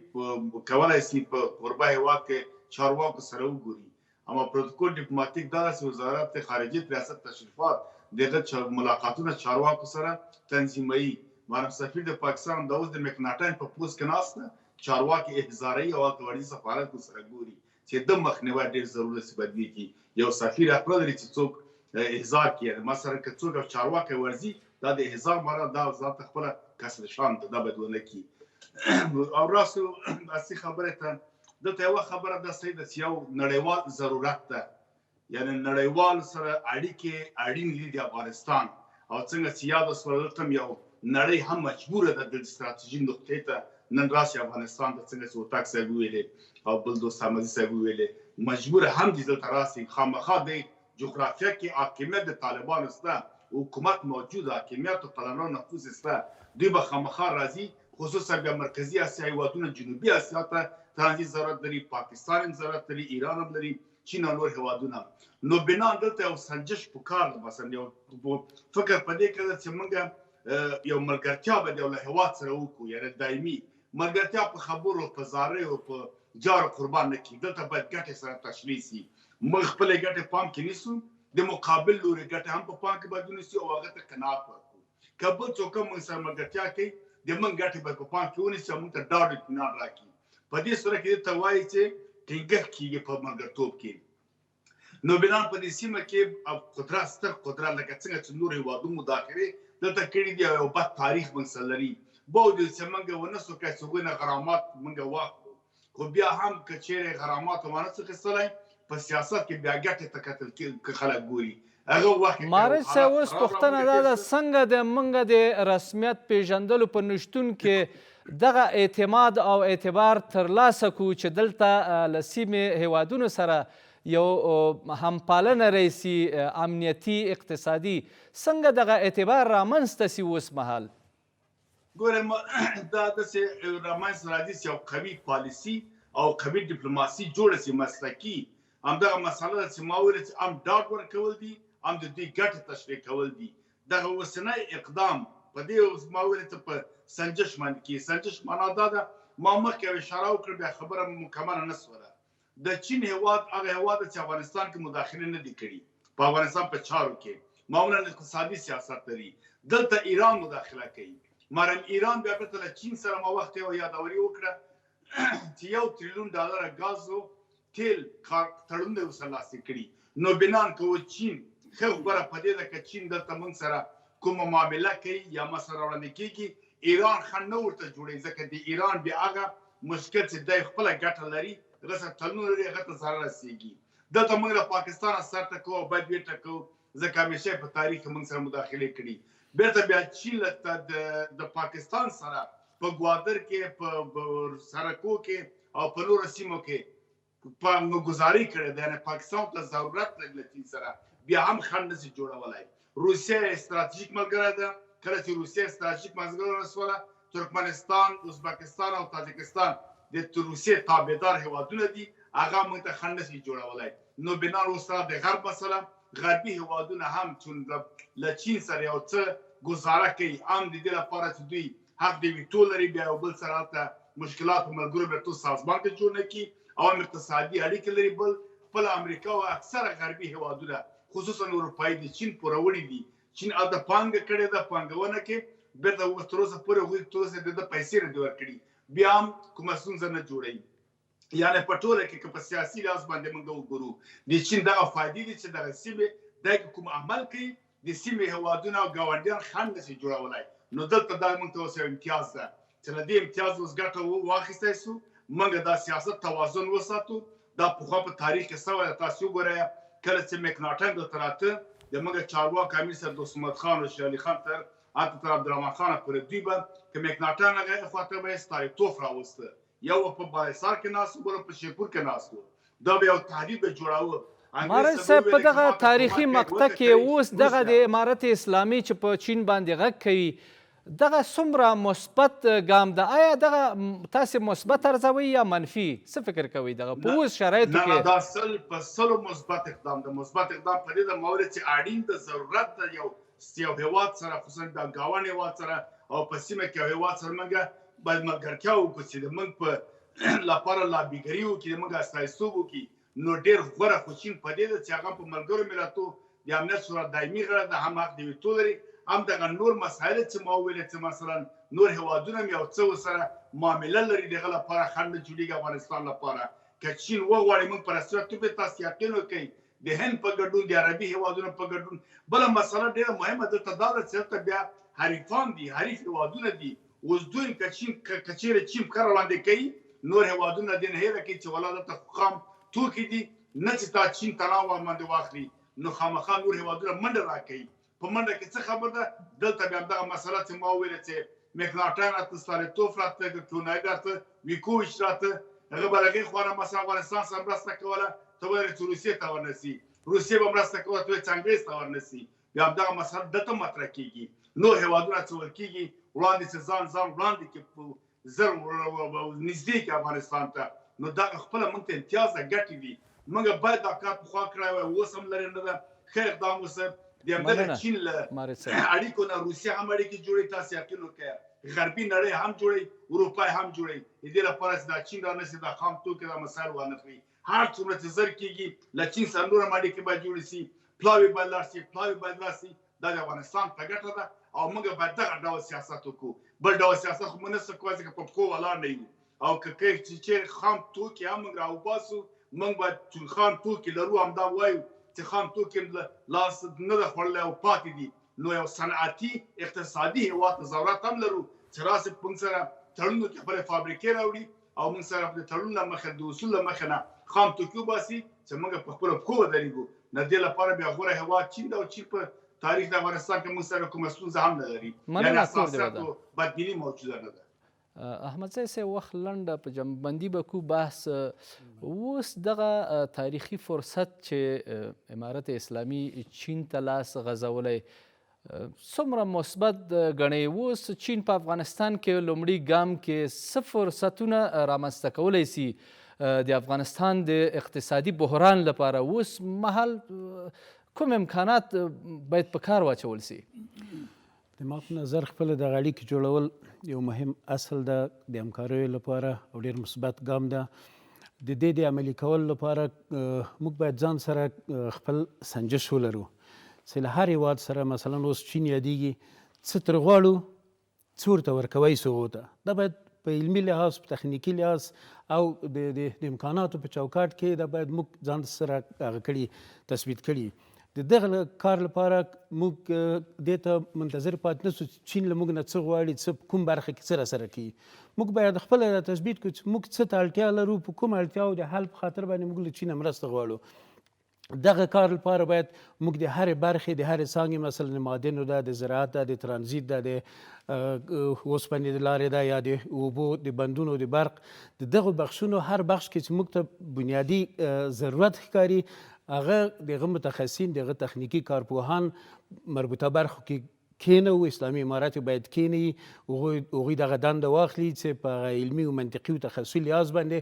کولی سي په کوربه هیواد کې چارواکو سره وګوري، اما پروتوکول ډیپلوماتیک دا ده چې وزارت خارجه ریاست تشریفات دغه ملاقاتونه چارواکو سره تنظیموي. مانم سفیر د پاکستان د اوس د مکناټن په پوست کې ناسته چارواکي احضاروي او هلته وړي سفارت سره ګوري چې د مخنیوي ډېر ضروري سي بدوي کی. یو سفیر حق لري چې څوک احضار کړي، مثلا که څوک چارواکی ورځي دا د احضار مراد دا ذات خپله کسر شان ده، دا باید ونه کړي. او راسو اصلي خبرې ته دلته یوه خبره ده صحیح ده چې یو نړیوال ضرورت ده، یعنې نړیوال سره اړیکې اړین دي د افغانستان. او څنګه چې یاده شوه دلته هم یو نړۍ هم مجبوره ده د ستراتیژي نقطې ته نن راشي افغانستان ته، څنګه چې هوتک صاحب وویلې او بل دوست احمدزي صاحب وویلې، مجبوره هم دي دلته راشي. خامخا د جغرافیه کې حاکمیت د طالبانو شته، حکومت موجوده، حاکمیت او قلمرو نفوذ شته، دوی به خامخا راځي. خصوصا بیا مرکزي اسیا هیوادونه جنوبي اسیا ته ترانزیت ضرورت لري، پاکستان هم ضرورت لري، ایران هم لري، چین او نور هیوادونه. نو بنا دلته یو سنجش پکار ده. مثلا یو فکر په دې کې ده چې موږ یو ملګرتیا به د یو هیواد سره وکړو، یعنې دایمي ملګرتیا په خبرو، په زاریو، په جارو قربان نه کړي. دلته باید ګټې سره تشریح سي. موږ خپلې ګټې پام کې نیسو، د مقابل لوري ګټې هم په پام کې باید ونیسو او هغه ته قناعت ورکړو. که بل څوک هم موږ سره ملګرتیا کوي، د موږ ګټې باید په پام کې ونیسي او موږ ته ډاډ اطمینان راکړي. په دې صورت کې ته وایي چې ټینګښت کېږي په ملګرتوب کې. نو بنا په دې سیمه کې قدرت، ستر قدرت، لکه څنګه چې نور هیوادونو مداخلې دلته کړي دي، یو بد تاریخ موږ سره لري. باید چې موږ ونه سو کولی چې هغوی نه غرامات موږ واخلو، خو بیا هم که چیرې غرامات ونه سو اخیستلی، په سیاست کې بیا ګټې ته کتل که خلک ګوري هغه وخت. مارج صاحب اوس پوښتنه دا ده څنګه د موږ د رسمیت پیژندلو په نشتون کې دغه اعتماد او اعتبار ترلاسه کړو چې دلته له سیمې هیوادونو سره یو همپالنه رئیسي، امنیتي، اقتصادي، څنګه دغه اعتبار رامنځته سي اوس مهال؟ ګوره دا داسې رامنځته راځي چې یو قوي پالیسي او قوي ډیپلوماسي جوړه سي، مسلکي. همدغه مسله ده چې ما ویل چې هم ډاډ ورکول دي، هم د دوی ګټې تشریح کول دي. دغه اوسنی اقدام په دې ما ویل چې په سنجش باندې کې، سنجش معنا دا ده، ما مخکې یو اشاره وکړه، بیا خبره مکمله نه سوله. د چین هیواد هغه هیواد چې افغانستان کې مداخله نه دي کړي، په افغانستان په چارو کې معمولا اقتصادي سیاست لري. دلته ایران مداخله کوي. مرم ایران بیا بیرته له چین سره ما وخت یو یادوري وکړه چې $1 تریلیون ګاز او تیل تړون دی ورسره لاسلیک کړي. نو بنان که چین ښه خبره په دې ده که چین دلته موږ سره کومه معامله کوي یا ما سره وړاندې کېږي، ایران خنډ نه ورته جوړوي، ځکه د ایران بیا هغه مشکل چې دی خپله ګټه لري هغه سره تړونونه لري، هغه ته ضرر رسېږي. دلته موږ له پاکستانه سر ټکوو او باید ویې ټکوو، ځکه همیشه په تاریخ کې موږ سره مداخلې کړي. بیرته بیا چین د پاکستان سره په ګوادر کې، په سرکو کې او په نورو سیمو کې په ګزاري کړې ده، یعنې پاکستان ته ضرورت لري له چین سره، بیا هم خنډ نشي جوړولی. روسیه استراتیژیک ملګری ده، کله چې روسیه استراتیژیک ملګری ونسوله، ترکمنستان، ازبکستان او تاجکستان د روسیې تابعدار هیوادونه دي، هغه موږ ته خنډ نشي جوړولی. نو بنا له سره د غرب مسله، غربي هیوادونه هم چون له چین سره یو څه ګزاره کوي، هم د دې لپاره چې دوی حق د ویټو لري، بیا یو بل سره هلته مشکلات په ملګرو بیرته سازمان کې جوړ نه کړي، او هم اقتصادي اړیکې لري. بل خپله امریکا او اکثره غربي هیوادونه خصوصا اروپایي د چین پوروړي دي. چین هلته پانګه کړې ده، پانګونه کې بیرته اوس تر اوسه پورې هغوی تر اوسه د ده پیسې نه دي ورکړي، بیا هم کومه ستونزه نه جوړوي. یعنې په ټوله کې که په سیاسي لحاظ باندې موږ وګورو، د چین دغه فایدې دي چې دغه سیمې دی کې کوم عمل کوي، د سیمې هیوادونه او ګاونډیان خنډ نشي جوړولی. نو دلته دا موږ ته اوس یو امتیاز ده چې له دې امتیاز اوس ګټه واخیستی سو، موږ دا سیاست توازن وساتو. دا پخوا په تاریخ کې سوی ده، تاسو وګورئ کله چې مکناټن دلته راته، د موږ چارواکي امیر صاحب دوست محمد خان او شیر علي خان تر هلته تر عبدالرحمن خانه پورې، دوی به که مکناټن هغه خواته به یې ستاریتوف راوسته، یو په بالسار کې ناست و، بل په شیپور کې ناست و، دا به یو تهدید به جوړاوه. مارج صاحب په دغه تاریخي مقطع کې اوس دغه د امارت اسلامي چې په چین باندې غږ کوي، دغه څومره مثبت ګام ده؟ آیا دغه تاسې مثبت ارزوئ یا منفي؟ څه فکر کوئ دغه په اوس شرایطو کې؟ نه، دا سل په سلو مثبت اقدام ده. مثبت اقدام په دې د مورد چې اړین د ضرورت ده یو هیواد سره، خصوصا د ګاونډ هیواد سره او په سیمه کې یو هیواد سره موږ باید ملګرتیا وکړو چې د موږ په لپاره لابیګري وکړي، د موږ استازیتوب وکړي. نو ډېر غوره خو چین په دې ده چې هغه په ملګرو ملتو د امنیت شورا دایمي غړی ده، هم حق د ویټو لري، هم دغه نور مسایل چې ما وویل چې مثلا نور هیوادونه هم یو څه ورسره معامله لري، د هغه لپاره خنډ نه جوړېږي افغانستان لپاره. که چین وغواړي موږ په رسمیت توګه تاسو یقین وکړئ د هند په ګډون، د عربي هیوادونو په ګډون. بله مسله ډېره مهمه دلته دا ده چې دلته بیا حریفان دي، حریف هیوادونه دي. اوس دوی که چیرې چین کار وړاندې کوي، نور هیوادونه دې نه هیره کوي چې والله دلته خام توکي دي، نه چې تا چین تناو باندې واخلي، نو خامخا نور هیوادونه منډه راکوي. په منډه کې څه خبر ده؟ دلته بیا همدغه مسله چې ما وویله چې مکناټن راته، ستالیتوف راته، کلونایډ راته، ویکوویچ راته، هغه به له هغې خوا نه مثلا افغانستان سره مرسته کوله، ته به چې روسیې ته ورنسي، روسیې به مرسته کوله، ته چې انګرېز ته ورنسي، بیا همدغه مسله دلته مطرح کېږي. نور هیوادونه چې ول کېږي وړاندې چې ځان وړاندې کړي زر نږدې کړي افغانستان ته، نو دغه خپله موږ ته امتیاز ده، ګټې دي. موږ باید دا کار پخوا کړی وای، اوس هم لرې نه ده. ښه اقدام وسه. د همدغه چین له اړیکو نه روسیه هم اړیکې جوړوي، تاسو یقین وکړئ، غربي نړۍ هم جوړوي، اروپا هم جوړوي، د دې لپاره چې دا چین رانشي دا خام توکي دا مسایل وانخلي. هر څومره چې زر کېږي له چین سره نور هم اړیکې باید جوړې شي، پلاوي باید لاړ شي، پلاوي باید لاړ شي. دا د افغانستان په ګټه ده او موږ باید دغه ډول سیاست وکړو. بل ډول سیاست خو موږ نشو کولی ځکه په پښو ولاړ نه یو. او که چېرې خام توکي هم موږ راوباسو، موږ باید چون خام توکي لرو همدا وایو چې خام توکي لاس نه ده خوړلی او پاتې دي، نو یو صنعتي اقتصادي هېواد ته ضرورت هم لرو چې راسې موږ سره تړونونو کې خپلې فابریکې راوړي او موږ سره د تړون له مخې، د اصول له مخې نه خام توکي وباسي چې موږ په خپلو پښو ودرېږو. د دې لپاره بیا غوره هېواد چین ده او چین په تاریخ د افغانستان کې موږ سره کومه ستونزه هم نه لري، یعنې اساساتو بدبیني موجوده نه ده. احمدزی صاحب وخت لنډه په جمعبندي به کو بحث. اوس دغه تاریخي فرصت چې امارت اسلامي چین ته لاس غځولی څومره مثبت ګڼئ؟ اوس چین په افغانستان کې لومړي ګام کې څه فرصتونه رامنځته کولی سي د افغانستان د اقتصادي بحران لپاره؟ اوس مهال کوم امکانات باید په کار واچول سي؟ د ما په نظر خپله دغه اړیکې جوړول یو مهم اصل ده د همکاریو لپاره او ډېر مثبت ګام ده. د دې د عملي کولو لپاره موږ باید ځان سره خپل سنجش ولرو چې له هر هېواد سره مثلا اوس چین یادېږي، څه ترې غواړو، څه ورته ورکوی سو هغو ته. دا باید په علمي لحاظ، په تخنیکي لحاظ او د امکاناتو په چوکاټ کې دا باید موږ ځان سره هغه کړي، تثبیت کړي. د دغه کار لپاره موږ دې ته منتظر پاتې نه سو چې چین له موږ نه څه غواړي، څه کوم برخه کې څه راسره کوي. موږ باید خپله را تثبیت کړو چې موږ څه ته اړتیا لرو، په کوم اړتیاو د حل په خاطر باندې موږ له چین نه مرسته غواړو. دغه کار لپاره باید موږ د هرې برخې د هرې څانګې مثلا د معدنو ده، د زراعت ده، د ترانزیت ده، د اوسپنې د لارې ده، یا د اوبو د بندونو د برق، د دغو بخشونو هر بخش کې چې موږ ته بنیادي ضرورت ښکاري هغه دغه متخصصین، دغه تخنیکي کارپوهان مربوطه برخو کې کینو. اسلامي امارات باید کینی، هغوی دغه دنده واخلي چې په علمي او منطقي او تخصصي لحاظ باندې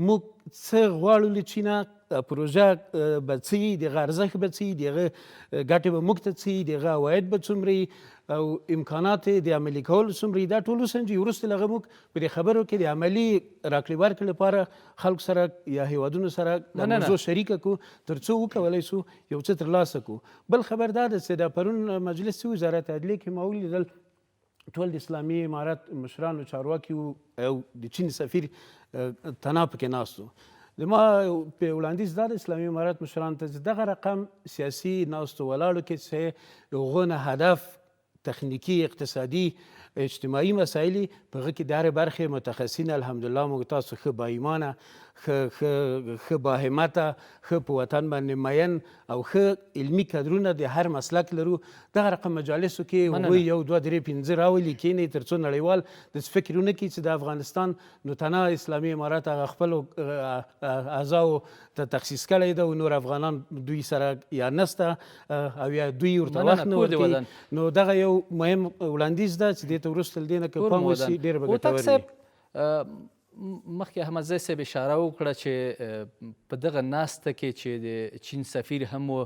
موږ څه غواړو له چینه، پروژه به څه وي، دغه ارزښت به څه وي، دغه ګټې به موږ ته څه وي، دغه عواید به څومره وي او امکانات یې د عملي کولو څومره وي. دا ټول وسنجوي. وروسته له هغه موږ په دې خبرو کې د عملي راکړې ورکړې لپاره خلکو سره یا هیوادونو سره دا موضوع شریکه کړو تر څو وکولی سو یو څه ترلاسه کړو. بل خبر دا ده چې د پرون مجلس چې وزارت عدلیې کې ما ولیدل ټول د اسلامي امارات مشرانو، چارواکي او د چین سفیر تنها پکې ناست و. د ما په وړاندیز دا د اسلامي امارات مشرانو ته چې دغه رقم سیاسي ناستو ولاړو کې چې د هغو نه هدف تخنیکي، اقتصادي، اجتماعي مسایل په هغه کې د هرې برخې متخصصین الحمدلله موږ تاسو ښه باایمانه، ښه باهمته، ښه په وطن باندې مین او ښه علمي کدرونه د هر مسلک لرو. دغه رقم مجالسو کې هغوی یو دوه درې پنځه راولي کینی تر څو نړیوال داسې فکر ونه کړي چې د افغانستان نو تنها اسلامي امارات هغه خپلو اعضاو ته تخصیص کړی ده او نور افغانان دوی سره یا نسته او یا دوی ورته وخت نه ورکوي. نو دغه یو مهم وړاندیز ده چې دې ته وروسته له دې نه که پام وشي ډېر به ګټور وي. مخکې احمدزی صاحب اشاره وکړه چې په دغه ناسته کې چې د چین سفیر هم و،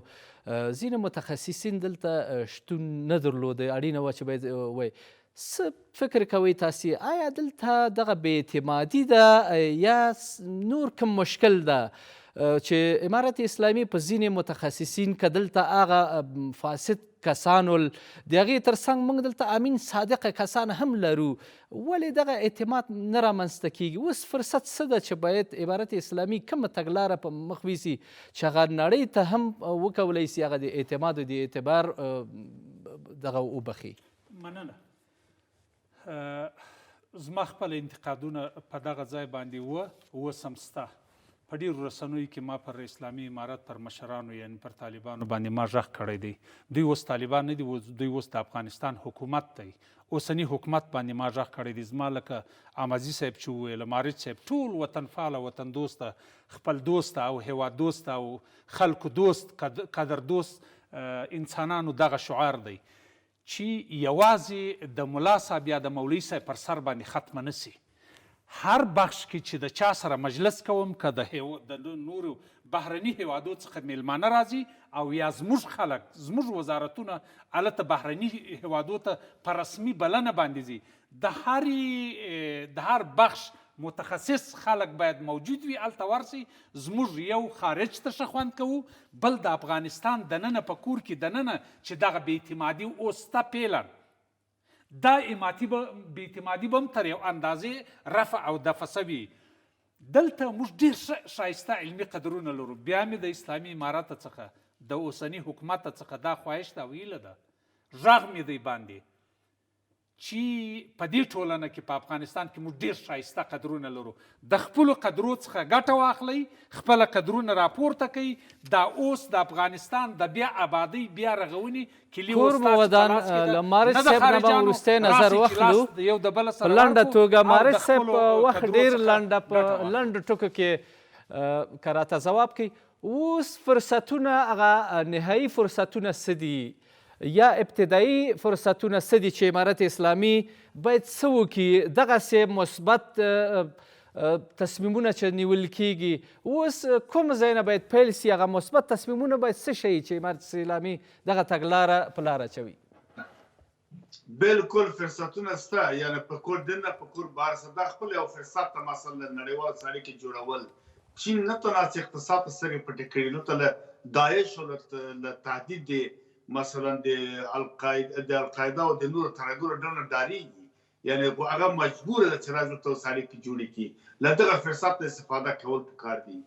ځینې متخصصین دلته شتون نه درلوده. اړینه وه چې باید وایي څه فکر کوئ تاسې، آیا دلته دغه بې اعتمادي ده یا نور کوم مشکل ده چې امارت اسلامي په ځینې متخصصین که دلته هغه فاسد کسان ول، د هغې تر څنګ موږ دلته امین صادقه کسان هم لرو، ولې دغه اعتماد نه رامنځته کیږي؟ اوس فرصت څه ده چې باید امارت اسلامي کومه تګلاره په مخ ویسي چې هغه نړۍ ته هم وکولی سي هغه د اعتماد او د اعتبار دغه وبخي؟ مننه. زما خپل انتقادونه په دغه ځای باندې اوس هم سته. په ډېرو رسنیو کې ما پر اسلامي امارت پر مشرانو یعنې پر طالبانو باندې ما غږ کړی دی. دوی اوس طالبان نه دي، دوی اوس د افغانستان حکومت دی، اوسني حکومت باندې ما غږ کړی دی. زما لکه احمدزي صاحب چې وویل، مارج صاحب، ټول وطنفاله، وطن دوسته، خپل دوسته او هیواد دوسته او خلکو دوست، قدر دوست انسانانو دغه شعار دی چې یوازې د ملا صاحب یا د مولوي صاحب پر سر باندې ختمه نه سي. هر بخش کې چې د چا سره مجلس کوم، که د نورو بهرني هیوادو څخه میلمانه راځي او یا زموږ خلک، زموږ وزارتونه هلته بهرني هیوادو ته په رسمي بلنه باندې ځي، د هر بخش متخصص خلک باید موجود وي، هلته ورسي. زموږ یو خارج ته ښه خوند کوو، بل د افغانستان دننه په کور کې دننه چې دغه بې اعتمادي اوس سته پیلن، دا بې اعتمادي به هم تر یو اندازې رفع او دفع سوي. دلته موږ ډېر ښایسته علمي قدرونه لرو. بیا مې د اسلامي امارت څخه، د اوسني حکومت څخه دا خواهش ده او هیله ده، غږ مې دی باندې چې په دې ټولنه کې په افغانستان کې موږ ډېر ښایسته قدرونه لرو. د خپلو قدرو څخه ګټه واخلئ، خپله قدرونه راپورته کوئ. دا اوس د افغانستان د بیا آبادۍ، بیا رغونې کلي کور مو ودان. له مارج صاحب نه به وروستی نظر واخلو په لنډه توګه. مارج صاحب وخت ډېر لنډه، په لنډو ټکو کې که راته ځواب کوي، اوس فرصتونه هغه نهایي فرصتونه څه دي یا ابتدایي فرصتونه څه دي چې امارت اسلامي باید څه وکړي؟ دغسې مثبت تصمیمونه چې نیول کیږي اوس کوم ځای نه باید پیل سي؟ هغه مثبت تصمیمونه باید څه شي چې امارت اسلامي دغه تګلاره په لاره اچوي؟ بالکل فرصتونه شته، یعنې په کور دننه په کور بهر څه دا خپل یو فرصت ته مثلا نړیوال اړیکې جوړول. چین نه تنها چې اقتصاد ته سترګې پټې کړي، نو ته له داعش او له تهدید مثلا د القاعده او د نورو ترهګرو ډلو ډارېږي، یعنې هغه مجبوره ده چې راځي ورته اوس اړیکې جوړې کړي. له دغه فرصت نه استفاده کول پکار دي.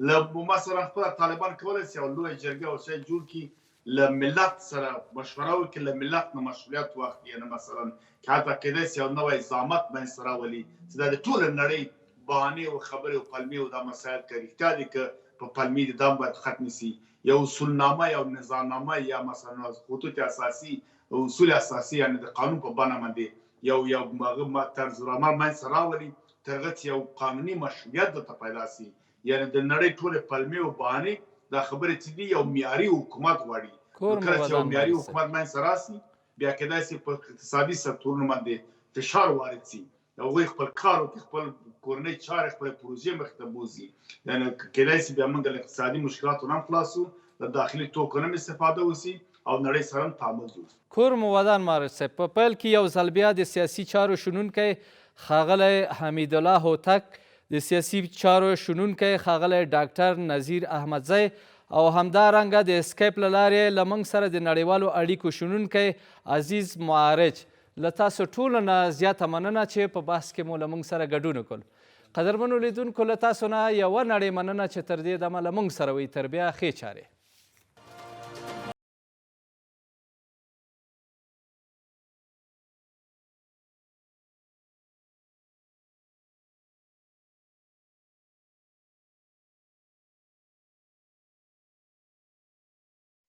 له مثلا خپله طالبان کولی سي یو لویه جرګه او شی جوړ کړي له ملت سره مشوره وکړي، له ملت نه مشروعیت واخلي. یعنې مثلا که حتی کیدای سي یو نوی زعامت منځته راولي چې دا د ټوله نړۍ بهانې او خبرې او پلمې او دا مسایل که رښتیا دي که په پلمې دي دا هم باید ختم سي. یو اصولنامه یو نظامنامه یا مثلا خطوط اساسي اصول اساسي یعنې د قانون په بڼه باندې یو طرز العمل منځته راولي تر هغه چې یو قانوني مشروعیت درته پیدا سي. یعنې د نړۍ ټولې پلمې او بهانې دا خبرې چې دي یو معیاري حکومت غواړي. کله چې یو معیاري حکومت منځته راسي بیا کیدای سي په اقتصادي سکتورونو باندې فشار وارد سي، هغوی خپل کار وکړي، خپل کورنۍ چارې خپلې پروژې مخې ته بوځي. یعنې کیدای سي بیا موږ له اقتصادي مشکلاتو نه هم خلاص شو، له داخلي توکو نه هم استفاده وسي او نړۍ سره هم تعامل جوړ. کور مو ودان معرض صاحب، په پیل کې یو ځل بیا د سیاسي چارو شنونکی ښاغلی حمیدالله هوتک، د سیاسي چارو شنونکی ښاغلی ډاکټر نظیر احمدزی او همدارنګه د اسکیپ له لارې له موږ سره د نړیوالو اړیکو شنونکی عزیز معارج، له تاسو ټولو نه زیاته مننه چې په بحث کې مو له موږ سره ګډون وکړ. قدرمنو لیدونکو له تاسو نه یوه نړۍ مننه چې تر دې دمه له موږ سره وئ. تر بیا ښې چارې.